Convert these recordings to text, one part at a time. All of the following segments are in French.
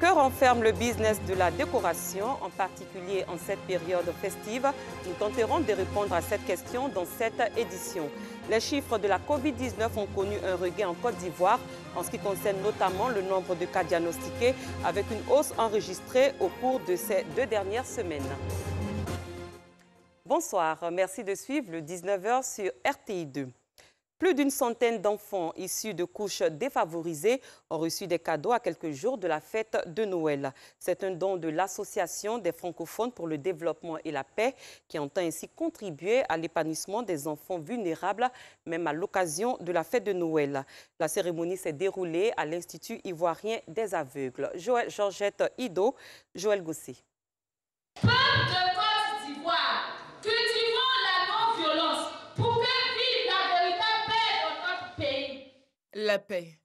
Que renferme le business de la décoration, en particulier en cette période festive? Nous tenterons de répondre à cette question dans cette édition. Les chiffres de la Covid-19 ont connu un regain en Côte d'Ivoire, en ce qui concerne notamment le nombre de cas diagnostiqués, avec une hausse enregistrée au cours de ces 2 dernières semaines. Bonsoir, merci de suivre le 19h sur RTI 2. Plus d'une centaine d'enfants issus de couches défavorisées ont reçu des cadeaux à quelques jours de la fête de Noël. C'est un don de l'Association des francophones pour le développement et la paix qui entend ainsi contribuer à l'épanouissement des enfants vulnérables, même à l'occasion de la fête de Noël. La cérémonie s'est déroulée à l'Institut ivoirien des aveugles. Georgette Ido, Joël Gossé. La paix,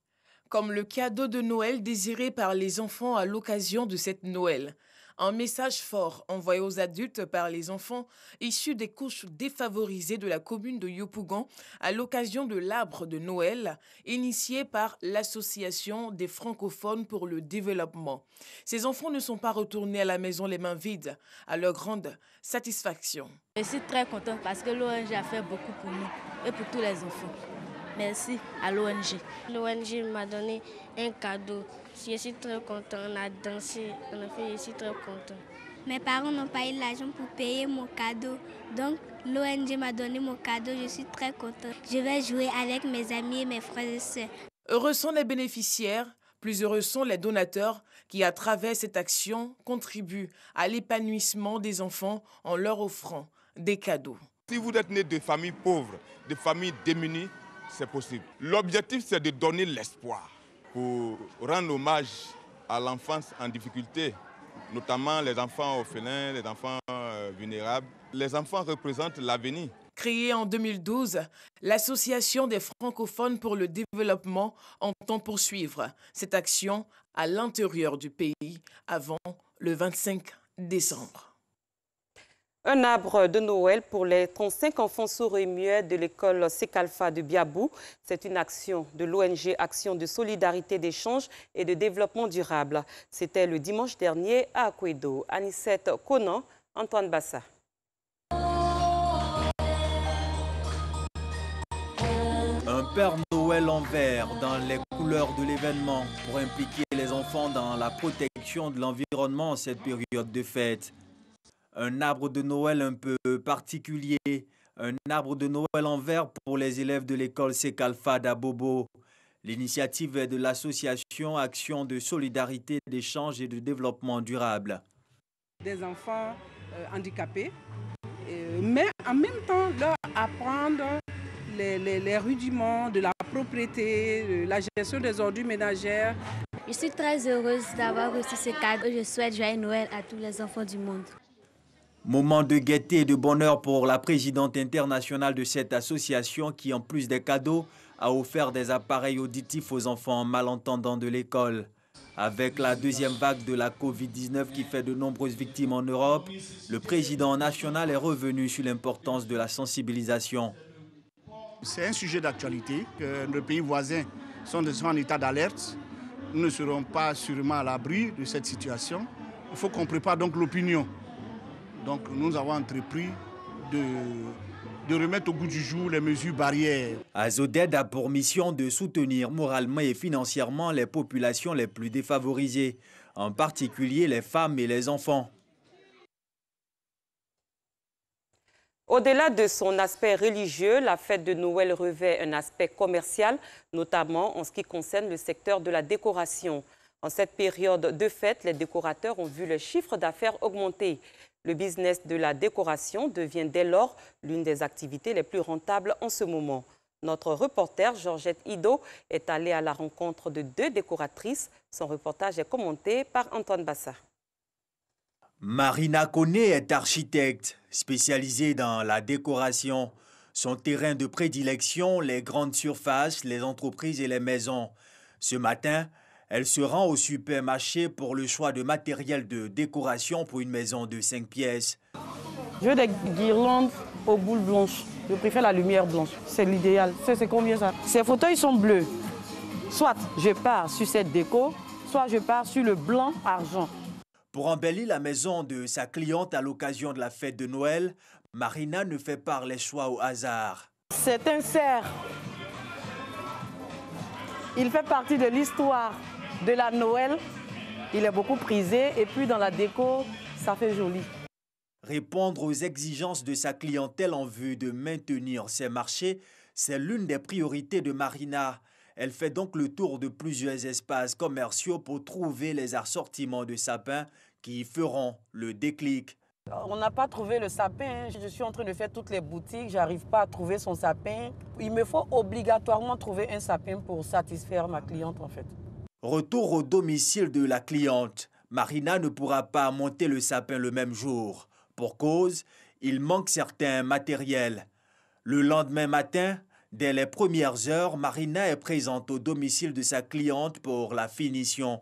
comme le cadeau de Noël désiré par les enfants à l'occasion de cette Noël. Un message fort envoyé aux adultes par les enfants issus des couches défavorisées de la commune de Yopougon à l'occasion de l'arbre de Noël, initié par l'Association des francophones pour le développement. Ces enfants ne sont pas retournés à la maison les mains vides, à leur grande satisfaction. Je suis très contente parce que l'ONG a fait beaucoup pour nous et pour tous les enfants. Merci à l'ONG. L'ONG m'a donné un cadeau. Je suis très content. On a dansé. En effet, je suis très content. Mes parents n'ont pas eu l'argent pour payer mon cadeau. Donc, l'ONG m'a donné mon cadeau. Je suis très contente. Je vais jouer avec mes amis et mes frères et sœurs. Heureux sont les bénéficiaires, plus heureux sont les donateurs qui, à travers cette action, contribuent à l'épanouissement des enfants en leur offrant des cadeaux. Si vous êtes né de familles pauvres, de familles démunies, c'est possible. L'objectif, c'est de donner l'espoir pour rendre hommage à l'enfance en difficulté, notamment les enfants orphelins, les enfants vulnérables. Les enfants représentent l'avenir. Créée en 2012, l'Association des francophones pour le développement entend poursuivre cette action à l'intérieur du pays avant le 25 décembre. Un arbre de Noël pour les 35 enfants sourds et muets de l'école Sekalfa de Biabou. C'est une action de l'ONG Action de solidarité, d'échange et de développement durable. C'était le dimanche dernier à Akwedo. Anicette Conan, Antoine Bassa. Un Père Noël en vert dans les couleurs de l'événement pour impliquer les enfants dans la protection de l'environnement en cette période de fête. Un arbre de Noël un peu particulier, un arbre de Noël en verre pour les élèves de l'école Sekalfa d'Abobo. L'initiative est de l'association Action de solidarité, d'échange et de développement durable. Des enfants handicapés, mais en même temps leur apprendre les rudiments de la propriété, de la gestion des ordures ménagères. Je suis très heureuse d'avoir reçu ce cadeau. Je souhaite joyeux Noël à tous les enfants du monde. Moment de gaieté et de bonheur pour la présidente internationale de cette association qui, en plus des cadeaux, a offert des appareils auditifs aux enfants malentendants de l'école. Avec la deuxième vague de la Covid-19 qui fait de nombreuses victimes en Europe, le président national est revenu sur l'importance de la sensibilisation. C'est un sujet d'actualité que nos pays voisins sont en état d'alerte. Nous ne serons pas sûrement à l'abri de cette situation. Il faut qu'on prépare donc l'opinion. Donc nous avons entrepris de remettre au goût du jour les mesures barrières. Azoded a pour mission de soutenir moralement et financièrement les populations les plus défavorisées, en particulier les femmes et les enfants. Au-delà de son aspect religieux, la fête de Noël revêt un aspect commercial, notamment en ce qui concerne le secteur de la décoration. En cette période de fête, les décorateurs ont vu le chiffre d'affaires augmenter. Le business de la décoration devient dès lors l'une des activités les plus rentables en ce moment. Notre reporter Georgette Ido est allée à la rencontre de 2 décoratrices. Son reportage est commenté par Antoine Bassa. Marina Koné est architecte, spécialisée dans la décoration. Son terrain de prédilection, les grandes surfaces, les entreprises et les maisons. Ce matin, elle se rend au supermarché pour le choix de matériel de décoration pour une maison de 5 pièces. Je veux des guirlandes aux boules blanches. Je préfère la lumière blanche. C'est l'idéal. C'est combien ça? Ces fauteuils sont bleus. Soit je pars sur cette déco, soit je pars sur le blanc argent. Pour embellir la maison de sa cliente à l'occasion de la fête de Noël, Marina ne fait pas les choix au hasard. C'est un cerf. Il fait partie de l'histoire de la Noël. Il est beaucoup prisé et puis dans la déco, ça fait joli. Répondre aux exigences de sa clientèle en vue de maintenir ses marchés, c'est l'une des priorités de Marina. Elle fait donc le tour de plusieurs espaces commerciaux pour trouver les assortiments de sapins qui feront le déclic. On n'a pas trouvé le sapin. Je suis en train de faire toutes les boutiques. Je n'arrive pas à trouver son sapin. Il me faut obligatoirement trouver un sapin pour satisfaire ma cliente en fait. Retour au domicile de la cliente. Marina ne pourra pas monter le sapin le même jour. Pour cause, il manque certains matériels. Le lendemain matin, dès les premières heures, Marina est présente au domicile de sa cliente pour la finition.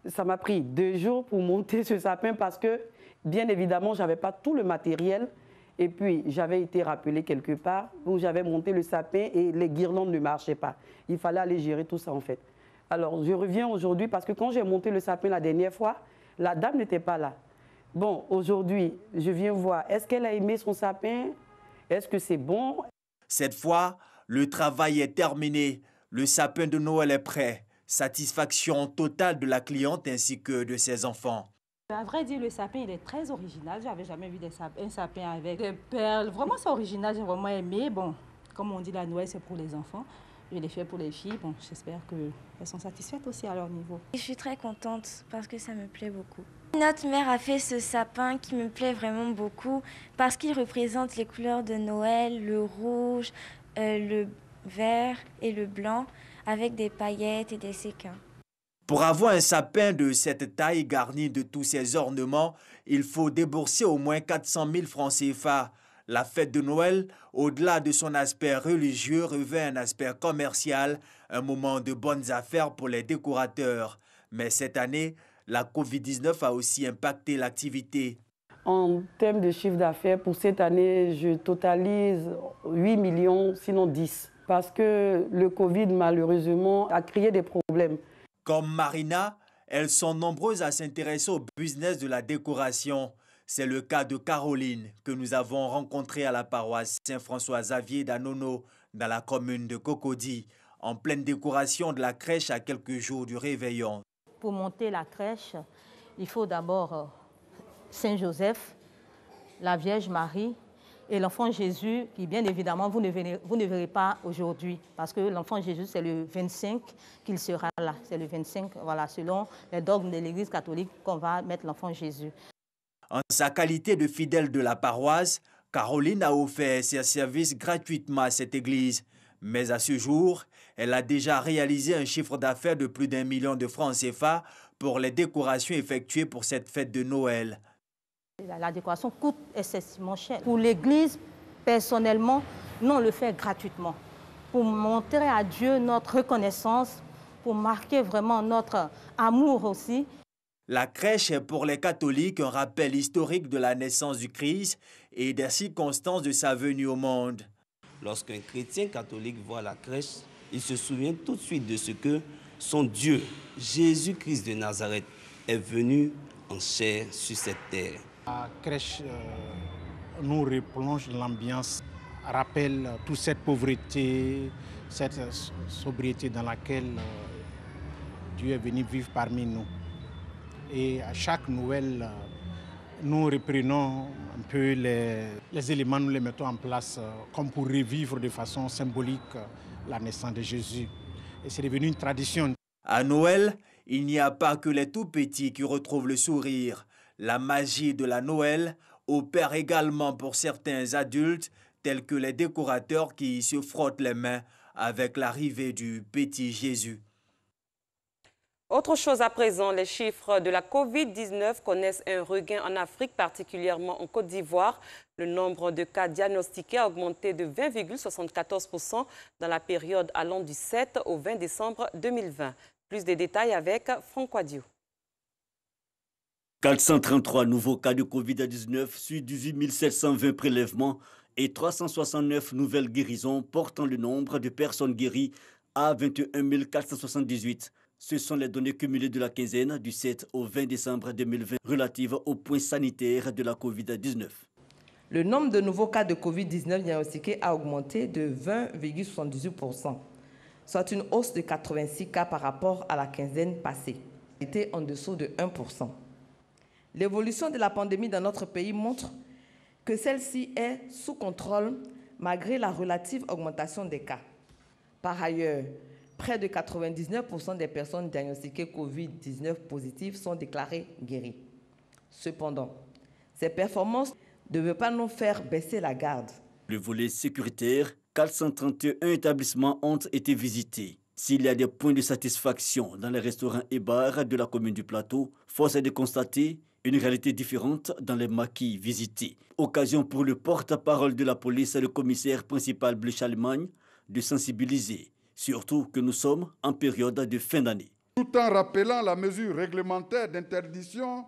Ça m'a pris 2 jours pour monter ce sapin parce que, bien évidemment, je n'avais pas tout le matériel. Et puis, j'avais été rappelé quelque part où j'avais monté le sapin et les guirlandes ne marchaient pas. Il fallait aller gérer tout ça en fait. Alors, je reviens aujourd'hui parce que quand j'ai monté le sapin la dernière fois, la dame n'était pas là. Bon, aujourd'hui, je viens voir, est-ce qu'elle a aimé son sapin? Est-ce que c'est bon? Cette fois, le travail est terminé. Le sapin de Noël est prêt. Satisfaction totale de la cliente ainsi que de ses enfants. À vrai dire, le sapin, il est très original. Je n'avais jamais vu un sapin avec des perles. Vraiment, c'est original, j'ai vraiment aimé. Bon, comme on dit, la Noël, c'est pour les enfants. Je l'ai fait pour les filles. Bon, j'espère qu'elles sont satisfaites aussi à leur niveau. Je suis très contente parce que ça me plaît beaucoup. Notre mère a fait ce sapin qui me plaît vraiment beaucoup parce qu'il représente les couleurs de Noël, le rouge, le vert et le blanc avec des paillettes et des séquins. Pour avoir un sapin de cette taille garni de tous ces ornements, il faut débourser au moins 400 000 francs CFA. La fête de Noël, au-delà de son aspect religieux, revêt un aspect commercial, un moment de bonnes affaires pour les décorateurs. Mais cette année, la Covid-19 a aussi impacté l'activité. En termes de chiffre d'affaires, pour cette année, je totalise 8 millions, sinon 10. Parce que le Covid, malheureusement, a créé des problèmes. Comme Marina, elles sont nombreuses à s'intéresser au business de la décoration. C'est le cas de Caroline, que nous avons rencontrée à la paroisse Saint-François-Xavier d'Anono, dans la commune de Cocody, en pleine décoration de la crèche à quelques jours du réveillon. Pour monter la crèche, il faut d'abord Saint-Joseph, la Vierge Marie et l'enfant Jésus, qui bien évidemment vous ne verrez pas aujourd'hui, parce que l'enfant Jésus, c'est le 25 qu'il sera là. C'est le 25, voilà, selon les dogmes de l'Église catholique, qu'on va mettre l'enfant Jésus. En sa qualité de fidèle de la paroisse, Caroline a offert ses services gratuitement à cette église. Mais à ce jour, elle a déjà réalisé un chiffre d'affaires de plus d'1 million de francs CFA pour les décorations effectuées pour cette fête de Noël. La décoration coûte excessivement cher. Pour l'église, personnellement, nous on le fait gratuitement. Pour montrer à Dieu notre reconnaissance, pour marquer vraiment notre amour aussi. La crèche est pour les catholiques un rappel historique de la naissance du Christ et des circonstances de sa venue au monde. Lorsqu'un chrétien catholique voit la crèche, il se souvient tout de suite de ce que son Dieu, Jésus-Christ de Nazareth, est venu en chair sur cette terre. La crèche nous replonge l'ambiance, rappelle toute cette pauvreté, cette sobriété dans laquelle Dieu est venu vivre parmi nous. Et à chaque Noël, nous reprenons un peu les éléments, nous les mettons en place comme pour revivre de façon symbolique la naissance de Jésus. Et c'est devenu une tradition. À Noël, il n'y a pas que les tout-petits qui retrouvent le sourire. La magie de la Noël opère également pour certains adultes, tels que les décorateurs qui se frottent les mains avec l'arrivée du petit Jésus. Autre chose à présent, les chiffres de la Covid-19 connaissent un regain en Afrique, particulièrement en Côte d'Ivoire. Le nombre de cas diagnostiqués a augmenté de 20,74% dans la période allant du 7 au 20 décembre 2020. Plus de détails avec Franck Wadiou. 433 nouveaux cas de Covid-19 sur 18 720 prélèvements et 369 nouvelles guérisons, portant le nombre de personnes guéries à 21 478. Ce sont les données cumulées de la quinzaine du 7 au 20 décembre 2020 relatives aux points sanitaires de la Covid-19. Le nombre de nouveaux cas de Covid-19 diagnostiqués a augmenté de 20,78%, soit une hausse de 86 cas par rapport à la quinzaine passée. C'était en dessous de 1%. L'évolution de la pandémie dans notre pays montre que celle-ci est sous contrôle malgré la relative augmentation des cas. Par ailleurs, près de 99% des personnes diagnostiquées Covid-19 positives sont déclarées guéries. Cependant, ces performances ne veulent pas nous faire baisser la garde. Le volet sécuritaire, 431 établissements ont été visités. S'il y a des points de satisfaction dans les restaurants et bars de la commune du Plateau, force est de constater une réalité différente dans les maquis visités. Occasion pour le porte-parole de la police et le commissaire principal Bleu Charlemagne de sensibiliser, surtout que nous sommes en période de fin d'année. Tout en rappelant la mesure réglementaire d'interdiction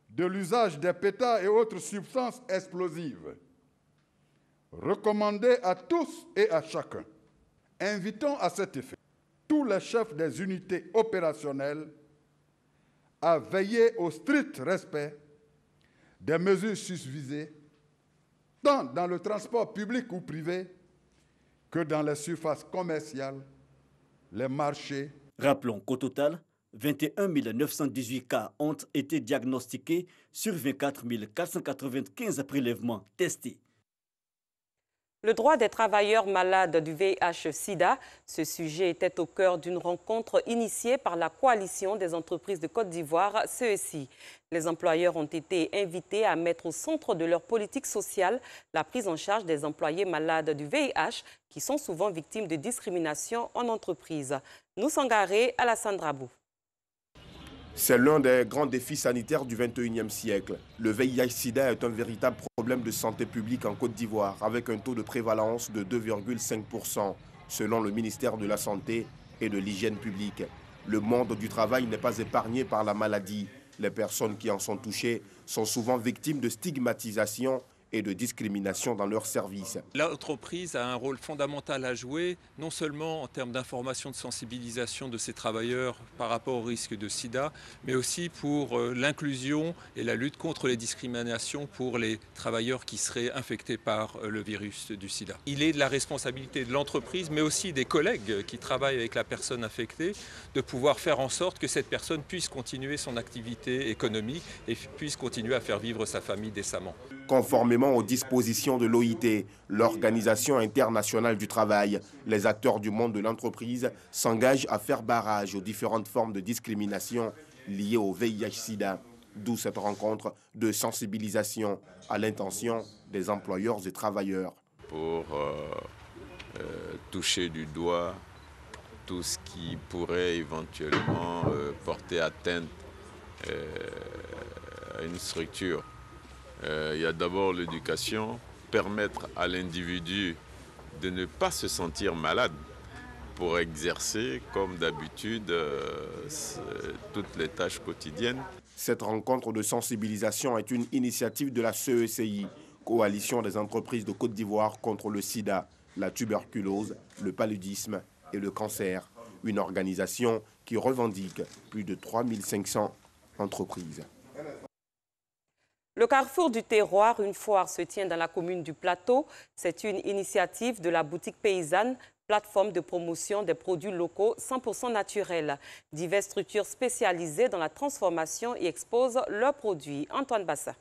de l'usage des pétards et autres substances explosives, recommandée à tous et à chacun. Invitons à cet effet tous les chefs des unités opérationnelles à veiller au strict respect des mesures susvisées, tant dans le transport public ou privé que dans les surfaces commerciales, les marchés. Rappelons qu'au total, 21 918 cas ont été diagnostiqués sur 24 495 prélèvements testés. Le droit des travailleurs malades du VIH-Sida, ce sujet était au cœur d'une rencontre initiée par la Coalition des entreprises de Côte d'Ivoire, CECI. Les employeurs ont été invités à mettre au centre de leur politique sociale la prise en charge des employés malades du VIH qui sont souvent victimes de discrimination en entreprise. Nous Sangaré, Alassane Drabou. C'est l'un des grands défis sanitaires du XXIe siècle. Le VIH-Sida est un véritable problème de santé publique en Côte d'Ivoire, avec un taux de prévalence de 2,5%, selon le ministère de la Santé et de l'Hygiène publique. Le monde du travail n'est pas épargné par la maladie. Les personnes qui en sont touchées sont souvent victimes de stigmatisation et de discrimination dans leurs services. L'entreprise a un rôle fondamental à jouer, non seulement en termes d'information, de sensibilisation de ses travailleurs par rapport au risque de sida, mais aussi pour l'inclusion et la lutte contre les discriminations pour les travailleurs qui seraient infectés par le virus du sida. Il est de la responsabilité de l'entreprise, mais aussi des collègues qui travaillent avec la personne infectée, de pouvoir faire en sorte que cette personne puisse continuer son activité économique et puisse continuer à faire vivre sa famille décemment. Conformément aux dispositions de l'OIT, l'Organisation internationale du travail, les acteurs du monde de l'entreprise s'engagent à faire barrage aux différentes formes de discrimination liées au VIH-Sida, d'où cette rencontre de sensibilisation à l'intention des employeurs et travailleurs. Pour toucher du doigt tout ce qui pourrait éventuellement porter atteinte à une structure. Il y a d'abord l'éducation, permettre à l'individu de ne pas se sentir malade pour exercer comme d'habitude toutes les tâches quotidiennes. Cette rencontre de sensibilisation est une initiative de la CECI, Coalition des entreprises de Côte d'Ivoire contre le sida, la tuberculose, le paludisme et le cancer. Une organisation qui revendique plus de 3500 entreprises. Le Carrefour du Terroir, une foire, se tient dans la commune du Plateau. C'est une initiative de la boutique paysanne, plateforme de promotion des produits locaux 100% naturels. Diverses structures spécialisées dans la transformation y exposent leurs produits. Antoine Bassa.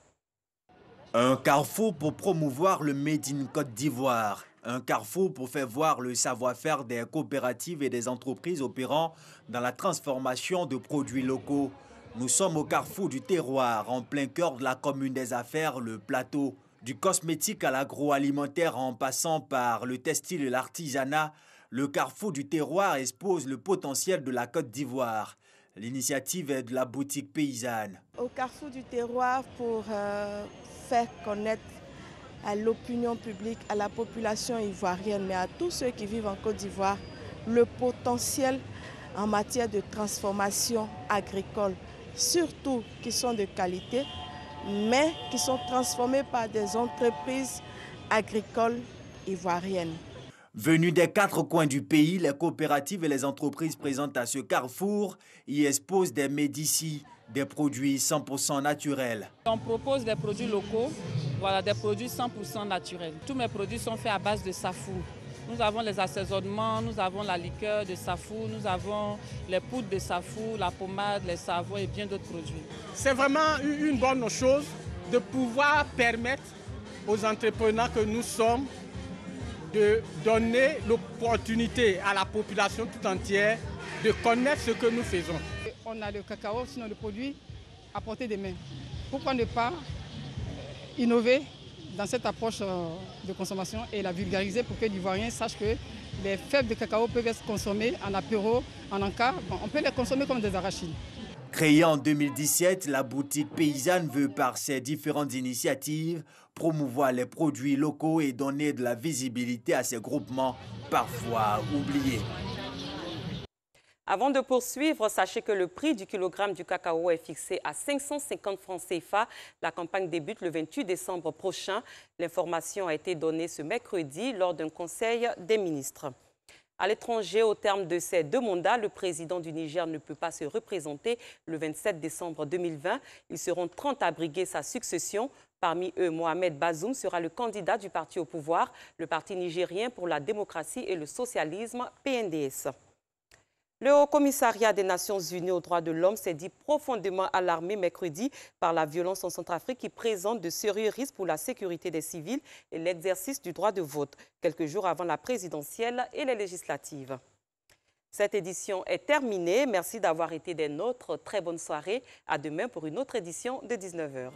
Un carrefour pour promouvoir le Made in Côte d'Ivoire. Un carrefour pour faire voir le savoir-faire des coopératives et des entreprises opérant dans la transformation de produits locaux. Nous sommes au Carrefour du Terroir, en plein cœur de la commune des affaires, le Plateau. Du cosmétique à l'agroalimentaire en passant par le textile et l'artisanat, le Carrefour du Terroir expose le potentiel de la Côte d'Ivoire. L'initiative est de la boutique paysanne. Au Carrefour du Terroir, pour faire connaître à l'opinion publique, à la population ivoirienne, mais à tous ceux qui vivent en Côte d'Ivoire, le potentiel en matière de transformation agricole, surtout qui sont de qualité, mais qui sont transformés par des entreprises agricoles ivoiriennes. Venus des 4 coins du pays, les coopératives et les entreprises présentes à ce carrefour y exposent des médicis, des produits 100% naturels. On propose des produits locaux, voilà, des produits 100% naturels. Tous mes produits sont faits à base de safou. Nous avons les assaisonnements, nous avons la liqueur de safou, nous avons les poudres de safou, la pommade, les savons et bien d'autres produits. C'est vraiment une bonne chose de pouvoir permettre aux entrepreneurs que nous sommes de donner l'opportunité à la population tout entière de connaître ce que nous faisons. On a le cacao, sinon le produit à portée des mains. Pourquoi ne pas innover dans cette approche de consommation et la vulgariser pour que l'Ivoirien sache que les fèves de cacao peuvent être consommées en apéro, en encas. On peut les consommer comme des arachides. Créée en 2017, la boutique paysanne veut par ses différentes initiatives promouvoir les produits locaux et donner de la visibilité à ces groupements parfois oubliés. Avant de poursuivre, sachez que le prix du kilogramme du cacao est fixé à 550 francs CFA. La campagne débute le 28 décembre prochain. L'information a été donnée ce mercredi lors d'un conseil des ministres. À l'étranger, au terme de ces 2 mandats, le président du Niger ne peut pas se représenter le 27 décembre 2020. Ils seront 30 à briguer sa succession. Parmi eux, Mohamed Bazoum sera le candidat du parti au pouvoir, le Parti nigérien pour la démocratie et le socialisme, PNDS. Le Haut-Commissariat des Nations Unies aux droits de l'homme s'est dit profondément alarmé mercredi par la violence en Centrafrique qui présente de sérieux risques pour la sécurité des civils et l'exercice du droit de vote, quelques jours avant la présidentielle et les législatives. Cette édition est terminée. Merci d'avoir été des nôtres. Très bonne soirée. À demain pour une autre édition de 19h.